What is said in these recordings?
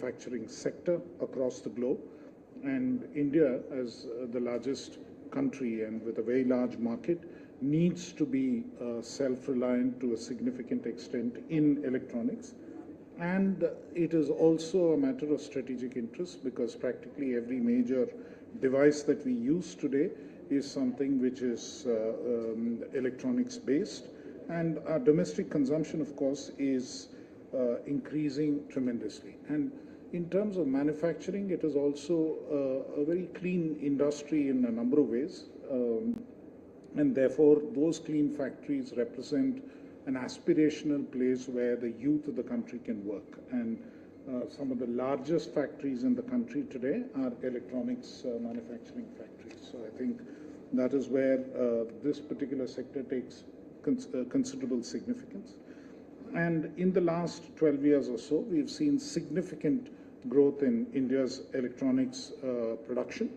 manufacturing sector across the globe. And India, as the largest country and with a very large market, needs to be self-reliant to a significant extent in electronics. And it is also a matter of strategic interest, because practically every major device that we use today is something which is electronics based. And our domestic consumption, of course, is increasing tremendously. And in terms of manufacturing, it is also a very clean industry in a number of ways. And therefore, those clean factories represent an aspirational place where the youth of the country can work. And some of the largest factories in the country today are electronics manufacturing factories. So I think that is where this particular sector takes considerable significance. And in the last 12 years or so, we've seen significant growth in India's electronics production.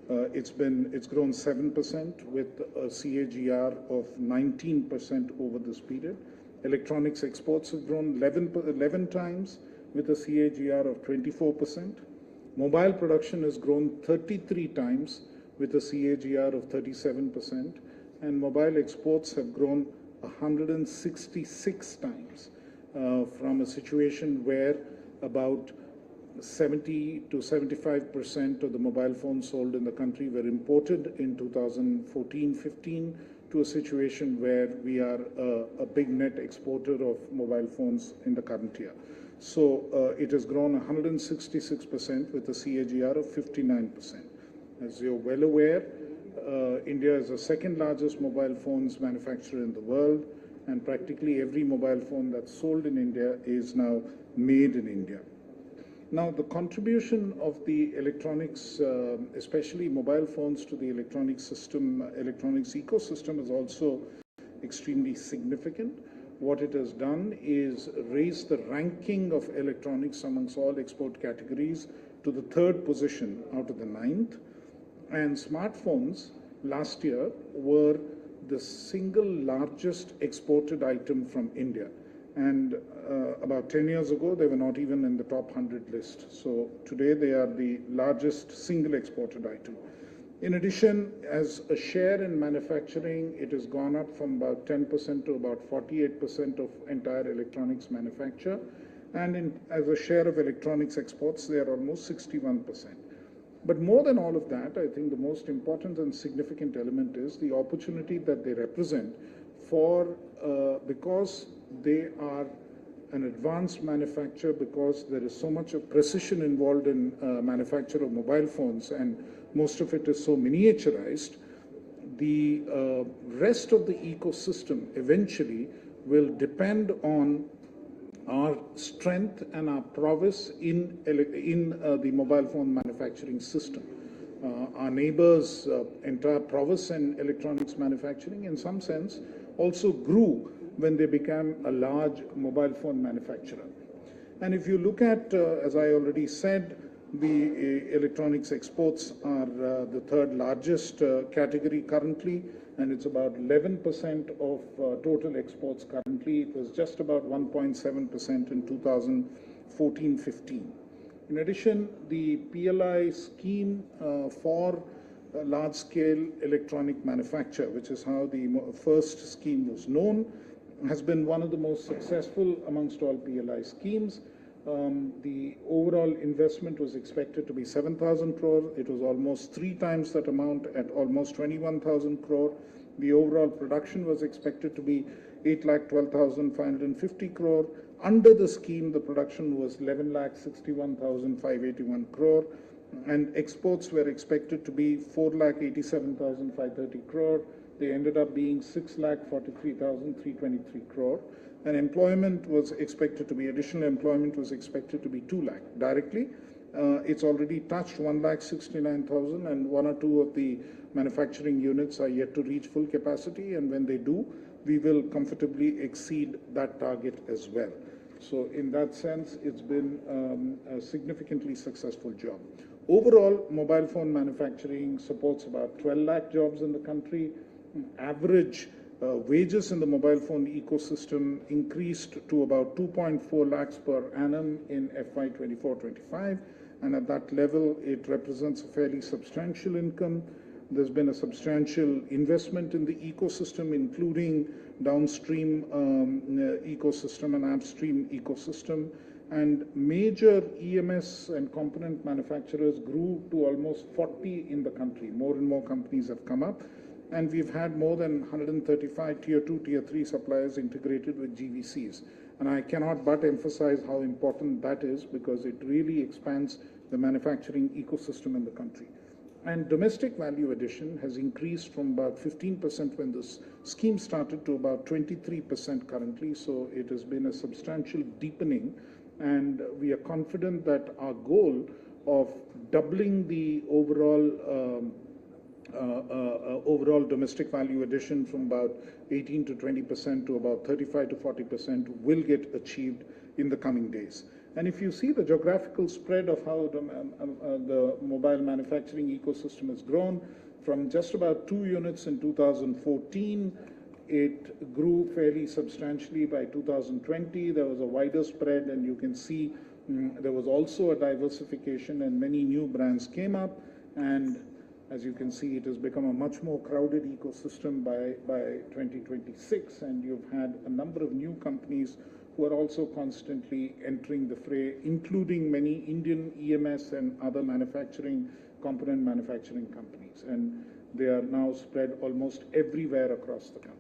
It's grown 7% with a CAGR of 19% over this period. Electronics exports have grown 11 times with a CAGR of 24%. Mobile production has grown 33 times with a CAGR of 37%. And mobile exports have grown 166 times from a situation where about 70 to 75% of the mobile phones sold in the country were imported in 2014-15 to a situation where we are a big net exporter of mobile phones in the current year. So it has grown 166% with a CAGR of 59%. As you're well aware, India is the second largest mobile phones manufacturer in the world, and practically every mobile phone that's sold in India is now made in India. Now, the contribution of the electronics, especially mobile phones, to the electronics ecosystem is also extremely significant. What it has done is raise the ranking of electronics amongst all export categories to the 3rd position out of the 9th. And smartphones last year were the single largest exported item from India. And about 10 years ago, they were not even in the top 100 list. So today they are the largest single exported item. In addition, as a share in manufacturing, it has gone up from about 10% to about 48% of entire electronics manufacture. And as a share of electronics exports, they are almost 61%. But more than all of that, I think the most important and significant element is the opportunity that they represent for, because they are an advanced manufacturer, because there is so much of precision involved in manufacture of mobile phones, and most of it is so miniaturized, the rest of the ecosystem eventually will depend on our strength and our prowess in the mobile phone manufacturing system. Our neighbors' entire prowess in electronics manufacturing, in some sense, also grew when they became a large mobile phone manufacturer. And if you look at, as I already said, the electronics exports are the 3rd largest category currently, and it's about 11% of total exports currently. It was just about 1.7% in 2014-15. In addition, the PLI scheme for large-scale electronic manufacture, which is how the first scheme was known, has been one of the most successful amongst all PLI schemes. The overall investment was expected to be 7,000 crore. It was almost 3 times that amount at almost 21,000 crore. The overall production was expected to be 8,12,550 crore. Under the scheme, the production was 11,61,581 crore. And exports were expected to be 4,87,530 crore. They ended up being 6,43,323 crore. And employment was expected to be, additional employment was expected to be 2 lakh. Directly, it's already touched 1,69,000, and 1 or 2 of the manufacturing units are yet to reach full capacity. And when they do, we will comfortably exceed that target as well. So in that sense, it's been a significantly successful job. Overall, mobile phone manufacturing supports about 12 lakh jobs in the country. Average Wages in the mobile phone ecosystem increased to about 2.4 lakhs per annum in FY 24-25, and at that level, it represents a fairly substantial income. There's been a substantial investment in the ecosystem, including downstream ecosystem and upstream ecosystem. And major EMS and component manufacturers grew to almost 40 in the country. More and more companies have come up. And we've had more than 135 Tier 2, Tier 3 suppliers integrated with GVCs. And I cannot but emphasize how important that is, because it really expands the manufacturing ecosystem in the country. And domestic value addition has increased from about 15% when this scheme started to about 23% currently. So it has been a substantial deepening. And we are confident that our goal of doubling the overall domestic value addition from about 18 to 20% to about 35 to 40% will get achieved in the coming days. And if you see the geographical spread of how the mobile manufacturing ecosystem has grown, from just about 2 units in 2014, it grew fairly substantially by 2020. There was a wider spread, and you can see there was also a diversification, and many new brands came up. And as you can see, it has become a much more crowded ecosystem by 2026, and you've had a number of new companies who are also constantly entering the fray, including many Indian EMS and other component manufacturing companies. And they are now spread almost everywhere across the country.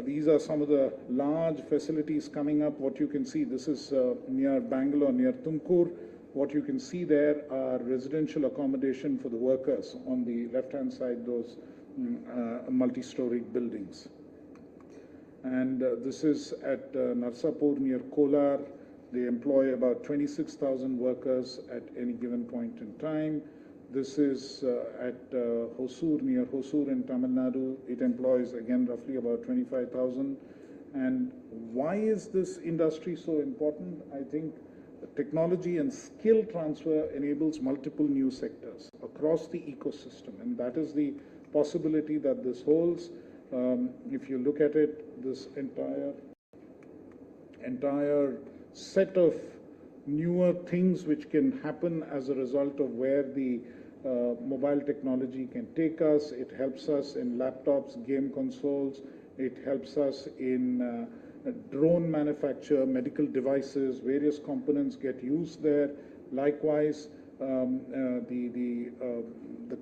These are some of the large facilities coming up. What you can see, this is near Bangalore, near Tumkur. What you can see there are residential accommodation for the workers. On the left-hand side, those multi-storied buildings. And this is at Narsapur near Kolar. They employ about 26,000 workers at any given point in time. This is at Hosur, near Hosur in Tamil Nadu. It employs, again, roughly about 25,000. And why is this industry so important? I think technology and skill transfer enables multiple new sectors across the ecosystem. And that is the possibility that this holds. If you look at it, this entire set of newer things which can happen as a result of where the mobile technology can take us. It helps us in laptops, game consoles. It helps us in drone manufacture, medical devices, various components get used there. Likewise, the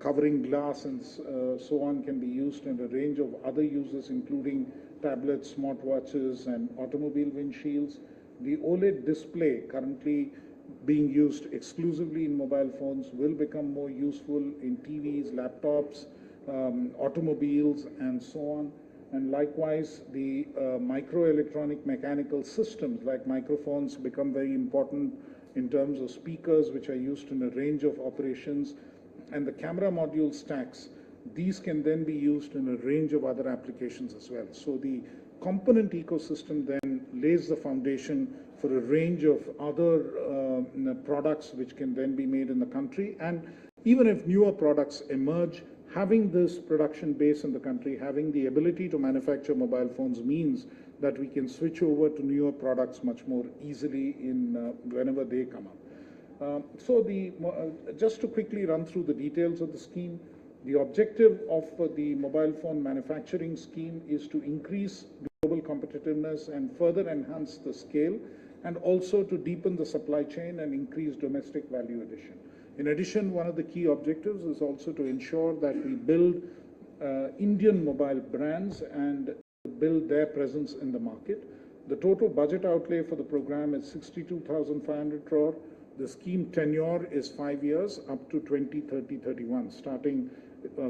covering glass and so on can be used in a range of other uses, including tablets, smartwatches, and automobile windshields. The OLED display, currently being used exclusively in mobile phones, will become more useful in TVs, laptops, automobiles, and so on. And likewise, the microelectronic mechanical systems like microphones become very important in terms of speakers, which are used in a range of operations. And the camera module stacks, these can then be used in a range of other applications as well. So the component ecosystem then lays the foundation for a range of other products which can then be made in the country. And even if newer products emerge, having this production base in the country, having the ability to manufacture mobile phones means that we can switch over to newer products much more easily whenever they come up. Just to quickly run through the details of the scheme, the objective of the mobile phone manufacturing scheme is to increase global competitiveness and further enhance the scale, and also to deepen the supply chain and increase domestic value addition. In addition, one of the key objectives is also to ensure that we build Indian mobile brands and build their presence in the market. The total budget outlay for the program is 62,500 crore. The scheme tenure is 5 years up to 2030-31, starting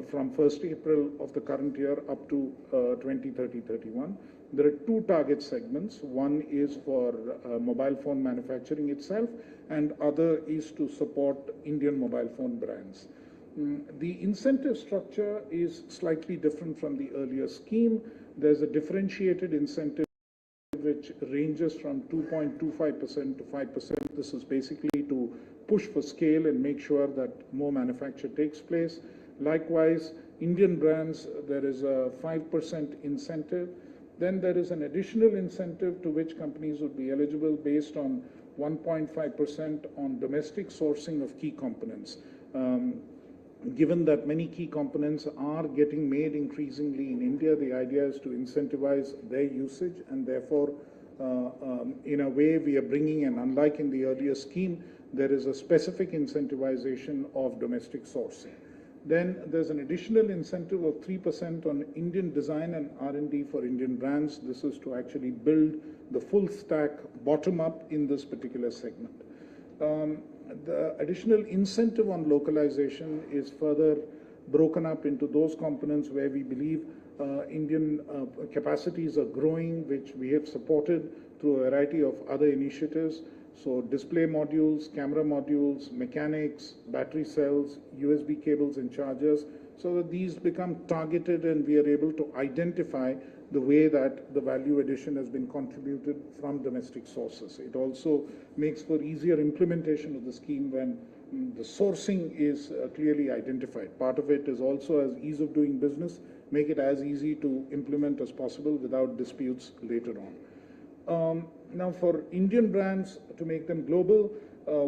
from 1st April of the current year up to 2030-31. There are two target segments. One is for mobile phone manufacturing itself, and other is to support Indian mobile phone brands. The incentive structure is slightly different from the earlier scheme. There's a differentiated incentive which ranges from 2.25% to 5%. This is basically to push for scale and make sure that more manufacture takes place. Likewise, Indian brands, there is a 5% incentive. Then there is an additional incentive to which companies would be eligible based on 1.5% on domestic sourcing of key components. Given that many key components are getting made increasingly in India, the idea is to incentivize their usage, and therefore, in a way, we are bringing, and unlike in the earlier scheme, there is a specific incentivization of domestic sourcing. Then there's an additional incentive of 3% on Indian design and R&D for Indian brands. This is to actually build the full stack bottom up in this particular segment. The additional incentive on localization is further broken up into those components where we believe Indian capacities are growing, which we have supported through a variety of other initiatives. So display modules, camera modules, mechanics, battery cells, USB cables and chargers, so that these become targeted and we are able to identify the way that the value addition has been contributed from domestic sources. It also makes for easier implementation of the scheme when the sourcing is clearly identified. Part of it is also as ease of doing business, make it as easy to implement as possible without disputes later on. Now for Indian brands, to make them global,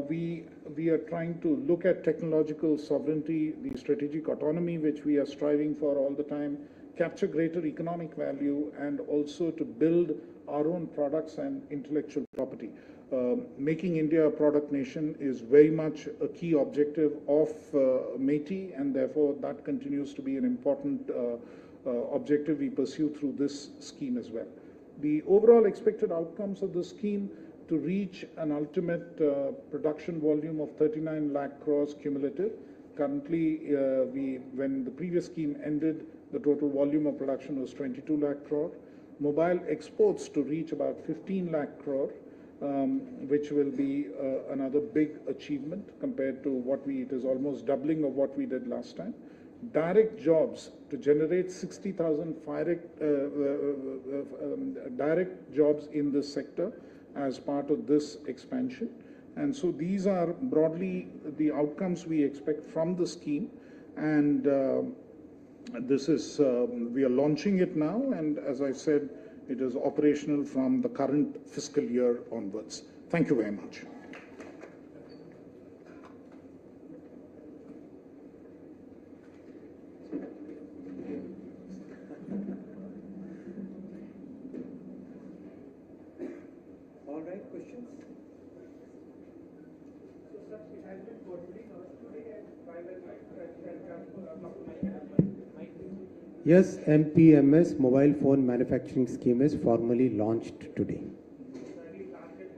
we are trying to look at technological sovereignty, the strategic autonomy which we are striving for all the time, capture greater economic value, and also to build our own products and intellectual property. Making India a product nation is very much a key objective of MeitY, and therefore that continues to be an important objective we pursue through this scheme as well. The overall expected outcomes of the scheme to reach an ultimate production volume of 39 lakh crores cumulative. Currently, when the previous scheme ended, the total volume of production was 22 lakh crore. Mobile exports to reach about 15 lakh crore, which will be another big achievement compared to it is almost doubling of what we did last time. Direct jobs to generate 60,000 direct jobs in this sector as part of this expansion. And so these are broadly the outcomes we expect from the scheme. And this is, we are launching it now. And as I said, it is operational from the current fiscal year onwards. Thank you very much. All right, questions? Yes, MPMS Mobile Phone Manufacturing Scheme is formally launched today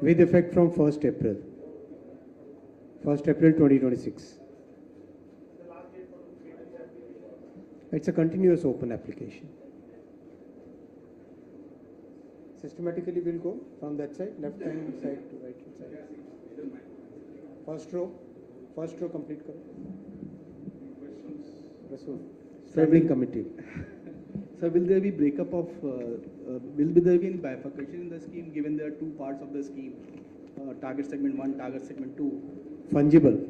with effect from 1st April. 1st April 2026. It's a continuous open application. Systematically we'll go from that side, left hand side to right hand side. First row complete. Standing committee. So will there be breakup of, will there be any bifurcation in the scheme given there are two parts of the scheme, target segment 1, target segment 2? Fungible.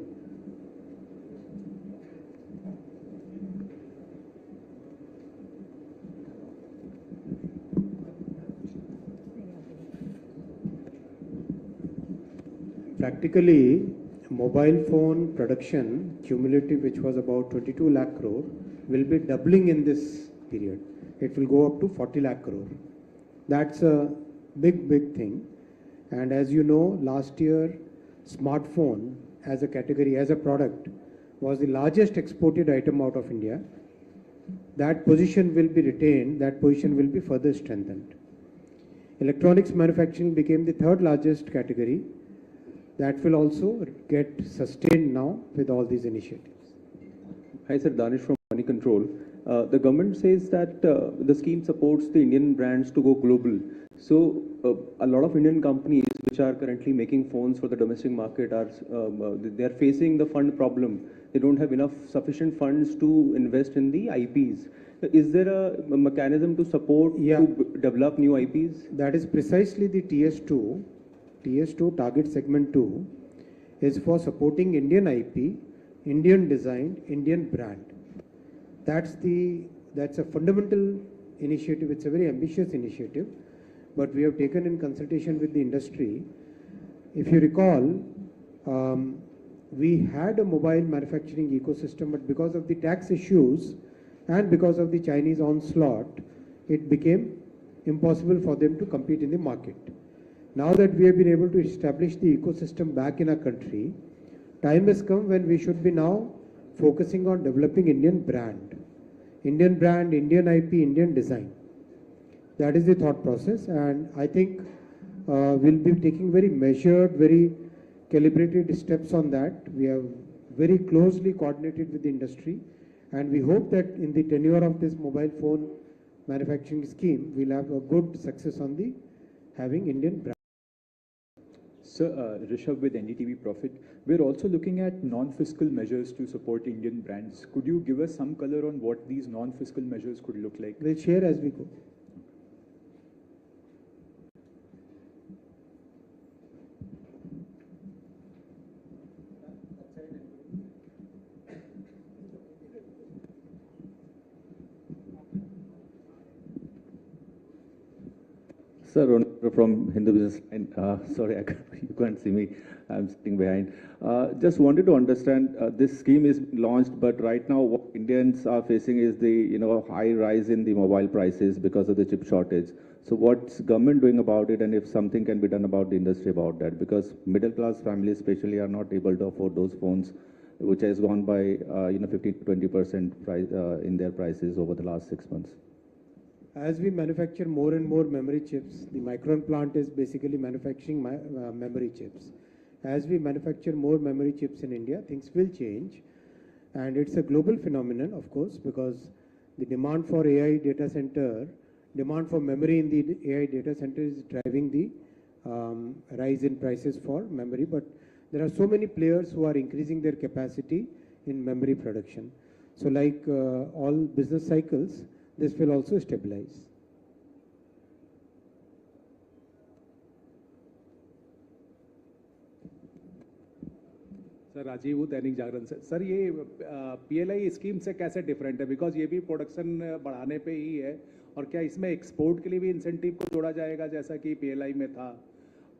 Practically, mobile phone production cumulative, which was about 22 lakh crore, will be doubling in this period. It will go up to 40 lakh crore. That's a big thing. And as you know, last year, smartphone as a category, as a product, was the largest exported item out of India. That position will be retained, that position will be further strengthened. Electronics manufacturing became the third largest category. That will also get sustained now with all these initiatives. Hi, sir. Danish from Money Control. The government says that the scheme supports the Indian brands to go global. So a lot of Indian companies which are currently making phones for the domestic market are they are facing the fund problem. They don't have enough sufficient funds to invest in the IPs. Is there a mechanism to support to develop new IPs? That is precisely the TS2. TS2 target segment 2 is for supporting Indian IP, Indian design, Indian brand. that's a fundamental initiative. It's a very ambitious initiative, but we have taken in consultation with the industry. If you recall, we had a mobile manufacturing ecosystem, but because of the tax issues and because of the Chinese onslaught, it became impossible for them to compete in the market. Now that we have been able to establish the ecosystem back in our country, time has come when we should be now focusing on developing Indian brand, Indian IP, Indian design. That is the thought process, and I think we'll be taking very measured, very calibrated steps on that. We have very closely coordinated with the industry, and we hope that in the tenure of this mobile phone manufacturing scheme, we'll have a good success on the having Indian brand. Sir, Rishabh with NDTV Profit. We're also looking at non-fiscal measures to support Indian brands. Could you give us some color on what these non-fiscal measures could look like? We'll share as we go. Sir, from Hindu Business Line. Sorry, you can't see me. I'm sitting behind. Just wanted to understand, this scheme is launched, but right now what Indians are facing is the high rise in the mobile prices because of the chip shortage. So what's government doing about it, and if something can be done about the industry about that? Because middle class families especially are not able to afford those phones, which has gone by 15 to 20% price in their prices over the last 6 months. As we manufacture more and more memory chips, the Micron plant is basically manufacturing memory chips. As we manufacture more memory chips in India, things will change. And it's a global phenomenon, of course, because the demand for AI data center, demand for memory in the AI data center is driving the rise in prices for memory. But there are so many players who are increasing their capacity in memory production. So like all business cycles, this will also stabilize. Sir Rajiv Dainik Jagran से sir ये PLI scheme से कैसे different है because ये भी production बढ़ाने पे ही है और क्या इसमें एक्सपोर्ट के लिए भी इंसेंटिव को जोड़ा जाएगा जैसा कि पीएलआई में था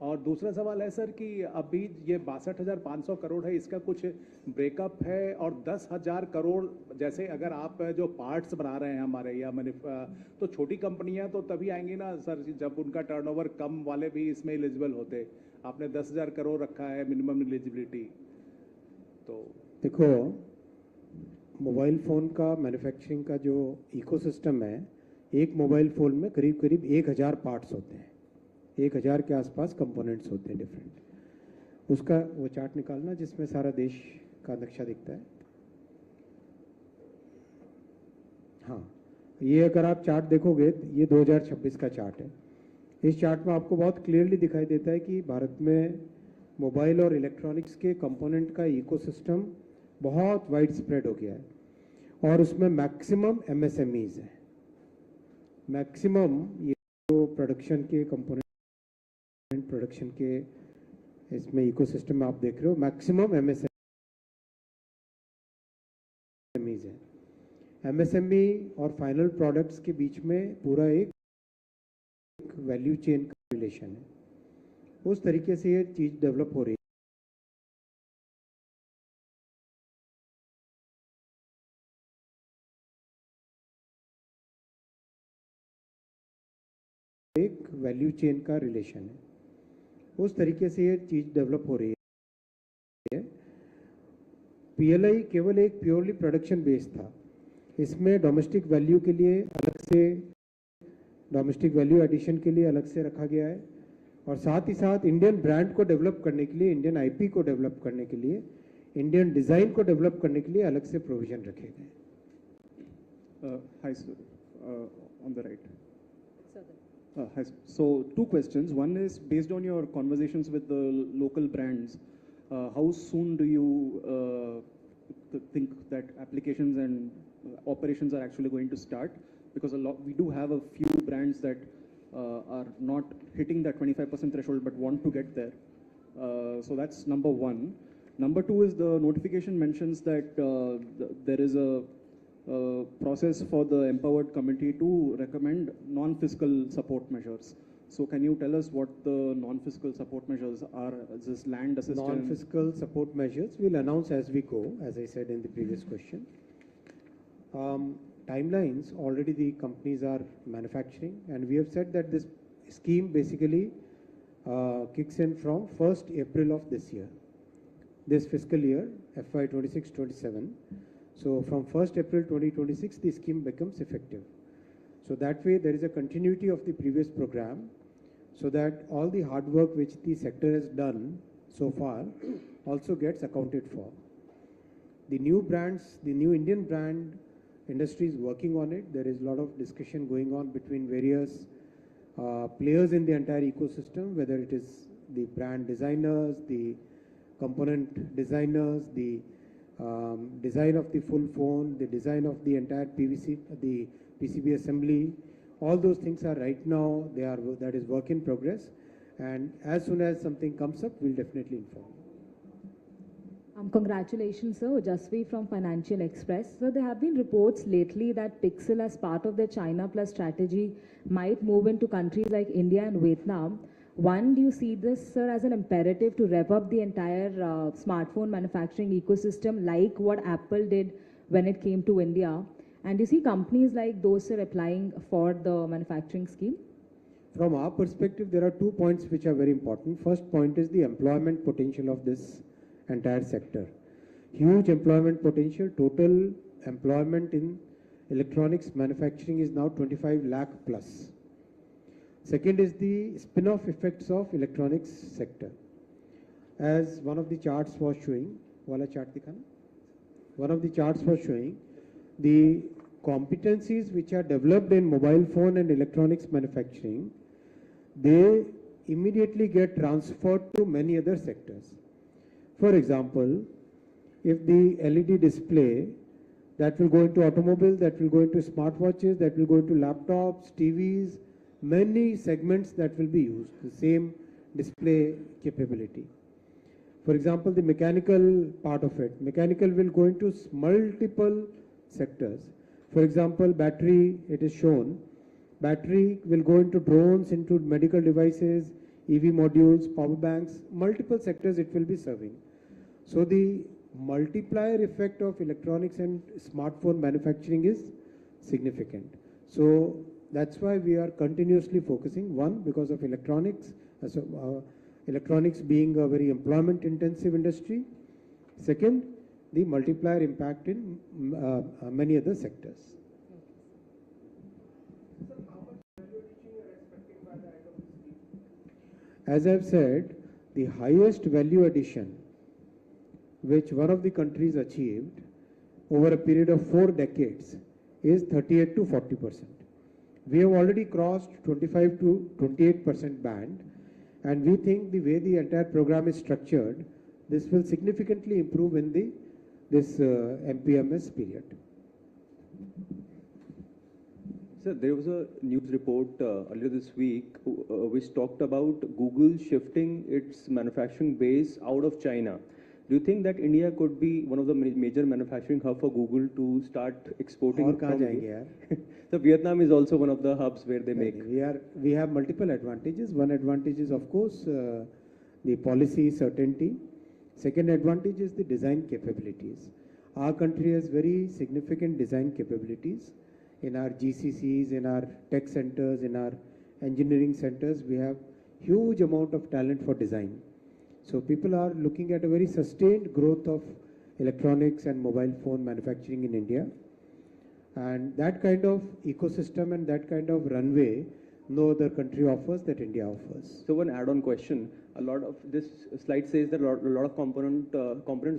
और दूसरा सवाल है सर कि अभी ये 62,500 करोड़ है इसका कुछ ब्रेकअप है और 10,000 करोड़ जैसे अगर आप जो पार्ट्स बना रहे हैं हमारे या तो छोटी कंपनियां तो तभी आएंगी ना सर जब उनका टर्नओवर कम वाले भी इसमें एलिजिबल होते आपने 10,000 करोड़ रखा है मिनिमम एलिजिबिलिटी तो देखो मोबाइल फ़ोन का मैन्युफैक्चरिंग का जो इकोसिस्टम है एक मोबाइल फ़ोन में करीब करीब 1,000 पार्ट्स होते हैं 1,000 के आसपास कंपोनेंट्स होते हैं डिफरेंट उसका वो चार्ट निकालना जिसमें सारा देश का नक्शा दिखता है हाँ ये अगर आप चार्ट देखोगे ये 2026 का चार्ट है इस चार्ट में आपको बहुत क्लियरली दिखाई देता है कि भारत में मोबाइल और इलेक्ट्रॉनिक्स के कंपोनेंट का इकोसिस्टम बहुत वाइड स्प्रेड हो गया है और उसमें मैक्सिमम एमएसएमईज है मैक्सिमम ये जो प्रोडक्शन के कंपोनेंट प्रोडक्शन के इसमें इकोसिस्टम में आप देख रहे हो मैक्सिमम एमएसएमईज है एमएसएमई और फाइनल प्रोडक्ट्स के बीच में पूरा एक वैल्यू चेन का रिलेशन है उस तरीके से ये चीज डेवलप हो रही है एक वैल्यू चेन का रिलेशन है उस तरीके से ये चीज डेवलप हो रही है पीएलआई केवल एक प्योरली प्रोडक्शन बेस्ड था इसमें डोमेस्टिक वैल्यू के लिए अलग से डोमेस्टिक वैल्यू एडिशन के लिए अलग से रखा गया है और साथ ही साथ इंडियन ब्रांड को डेवलप करने के लिए इंडियन आईपी को डेवलप करने के लिए इंडियन डिजाइन को डेवलप करने के लिए अलग से प्रोविजन रखे गए Hi, sir. On the right. Hi, sir. So, two questions. One is based on your conversations with the local brands, how soon do you think that applications and operations are actually going to start? Because we do have a few brands that are not hitting that 25% threshold but want to get there. So that's number one. Number two is the notification mentions that there is a process for the empowered committee to recommend non-fiscal support measures. So can you tell us what the non-fiscal support measures are? Is this land assistance? Non-fiscal support measures we'll announce as we go, as I said in the previous question. Timelines, already the companies are manufacturing, and we have said that this scheme basically kicks in from 1st April of this year, this fiscal year, FY 26-27. So from 1st April 2026, the scheme becomes effective. So that way there is a continuity of the previous program, so that all the hard work which the sector has done so far also gets accounted for. The new brands, the new Indian brand industry is working on it. There is a lot of discussion going on between various players in the entire ecosystem, whether it is the brand designers, the component designers, the design of the full phone, the design of the entire the PCB assembly. All those things are right now, that is work in progress. And as soon as something comes up, we'll definitely inform. Congratulations, sir. Jasvi from Financial Express. So there have been reports lately that Pixel, as part of their China Plus strategy, might move into countries like India and Vietnam. One, do you see this, sir, as an imperative to rev up the entire smartphone manufacturing ecosystem, like what Apple did when it came to India? And do you see companies like those, sir, applying for the manufacturing scheme? From our perspective, there are 2 points which are very important. First point is the employment potential of this entire sector. Huge employment potential. Total employment in electronics manufacturing is now 25 lakh plus. Second is the spin-off effects of electronics sector. As one of the charts was showing, one of the charts was showing, the competencies which are developed in mobile phone and electronics manufacturing, they immediately get transferred to many other sectors. For example, if the LED display that will go into automobile, that will go into smartwatches, that will go into laptops, TVs, many segments that will be used, the same display capability. For example, the mechanical part of it, mechanical will go into multiple sectors. For example, battery, it is shown, battery will go into drones, into medical devices, EV modules, power banks, multiple sectors it will be serving. So the multiplier effect of electronics and smartphone manufacturing is significant. So that's why we are continuously focusing, one, because of electronics, electronics being a very employment intensive industry. Second, the multiplier impact in many other sectors. As I've said, the highest value addition which one of the countries achieved over a period of 4 decades is 38 to 40%. We have already crossed 25 to 28% band, and we think the way the entire program is structured, this will significantly improve in this MPMS period. Sir, there was a news report earlier this week which talked about Google shifting its manufacturing base out of China. Do you think that India could be one of the major manufacturing hub for Google to start exporting? So Vietnam is also one of the hubs where they make. We have multiple advantages. One advantage is, of course, the policy certainty. Second advantage is the design capabilities. Our country has very significant design capabilities. In our GCCs, in our tech centers, in our engineering centers, we have huge amount of talent for design. So people are looking at a very sustained growth of electronics and mobile phone manufacturing in India. And that kind of ecosystem and that kind of runway, no other country offers that India offers. So one add-on question, a lot of this slide says that a lot of components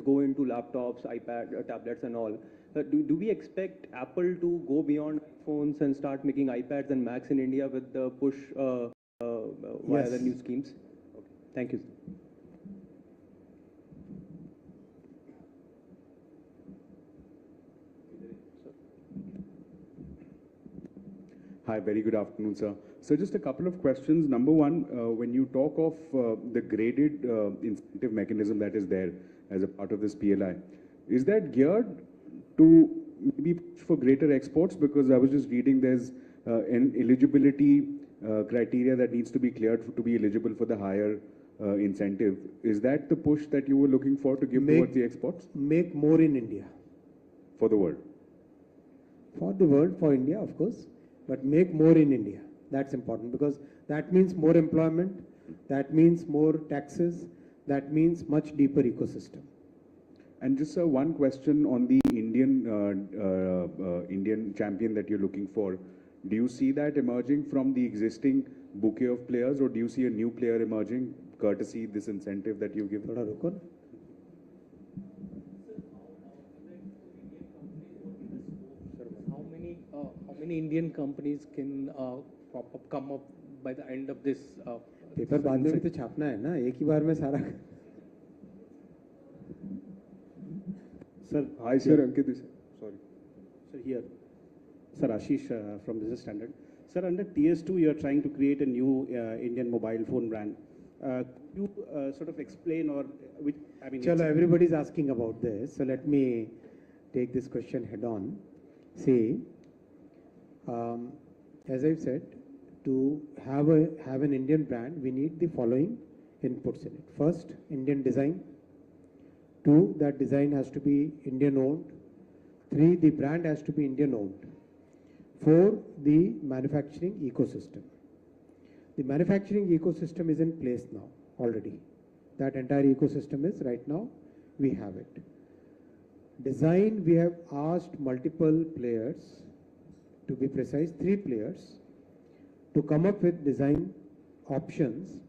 go into laptops, iPad, tablets and all. Do we expect Apple to go beyond phones and start making iPads and Macs in India with the push via the new schemes? Okay. Thank you. Hi, very good afternoon, sir. So just a couple of questions. Number one, when you talk of the graded incentive mechanism that is there as a part of this PLI, is that geared to maybe for greater exports? Because I was just reading there's an eligibility criteria that needs to be cleared to be eligible for the higher incentive. Is that the push that you were looking for to give towards the exports? Make more in India. For the world? For the world, for India, of course, but make more in India. That's important because that means more employment, that means more taxes, that means much deeper ecosystem. And just one question on the Indian champion that you're looking for. Do you see that emerging from the existing bouquet of players, or do you see a new player emerging, courtesy this incentive that you give? Thoda ruko na. How many Indian companies can come up by the end of this? Paper बाद में भी तो छापना है ना, एक ही बार में सारा. Sir, Hi, sir. Ankit, sorry. sir, here. Sir, Ashish from Business Standard. Sir, under TS2, you are trying to create a new Indian mobile phone brand. You sort of explain or which, I mean, Chalo, everybody's asking about this, so let me take this question head on. See, as I've said, to have an Indian brand, we need the following inputs in it. First, Indian design. 2, that design has to be Indian owned. 3, the brand has to be Indian owned. 4, the manufacturing ecosystem. The manufacturing ecosystem is in place now already. That entire ecosystem is right now, we have it. Design, we have asked multiple players, to be precise, 3 players, to come up with design options.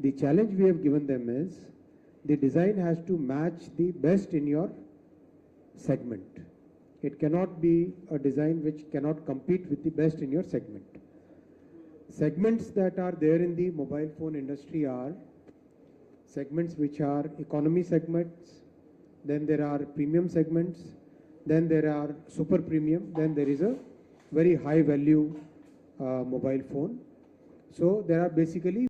The challenge we have given them is, the design has to match the best in your segment. It cannot be a design which cannot compete with the best in your segment. Segments that are there in the mobile phone industry are segments which are economy segments, then there are premium segments, then there are super premium, then there is a very high value mobile phone. So there are basically